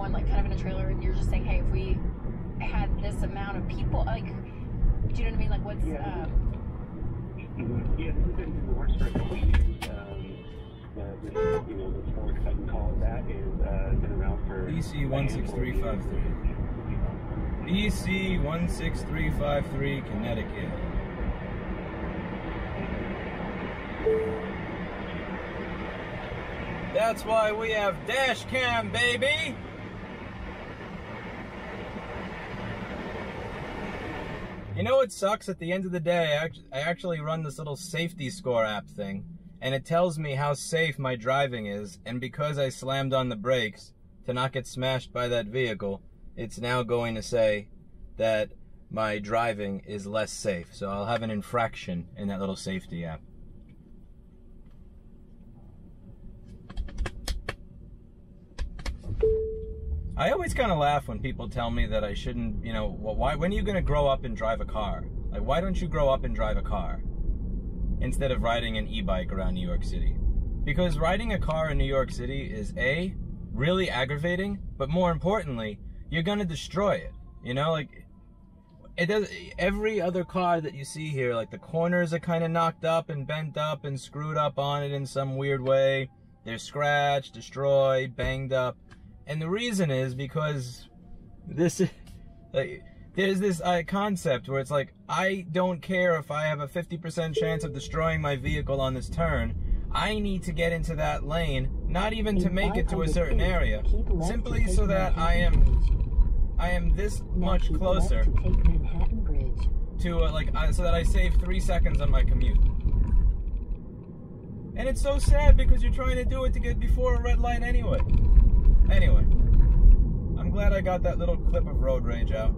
one like kind of in a trailer, and you're just saying, hey, if we had this amount of people, like, do you know what I mean? Like, what's Yeah, this has been the worst for a couple of years. The sport, if I can call it that, is been around for EC 16353. EC 16353, Connecticut. That's why we have dash cam, baby! You know what sucks? At the end of the day, I actually run this little safety score app thing, and it tells me how safe my driving is, and because I slammed on the brakes to not get smashed by that vehicle, it's now going to say that my driving is less safe. So I'll have an infraction in that little safety app. I always kind of laugh when people tell me that I shouldn't, you know, why, when are you going to grow up and drive a car? Like, why don't you grow up and drive a car instead of riding an e-bike around New York City? Because riding a car in New York City is A, really aggravating, but more importantly, you're going to destroy it. You know, like, it does. Every other car that you see here, like, the corners are kind of knocked up and bent up and screwed up on it in some weird way. They're scratched, destroyed, banged up. And the reason is because this, like, there's this concept where it's like, I don't care if I have a 50% chance of destroying my vehicle on this turn. I need to get into that lane, not even to make it to a certain area, simply so that I am this much closer to so that I save 3 seconds on my commute. And it's so sad because you're trying to do it to get before a red light anyway. Anyway, I'm glad I got that little clip of road rage out.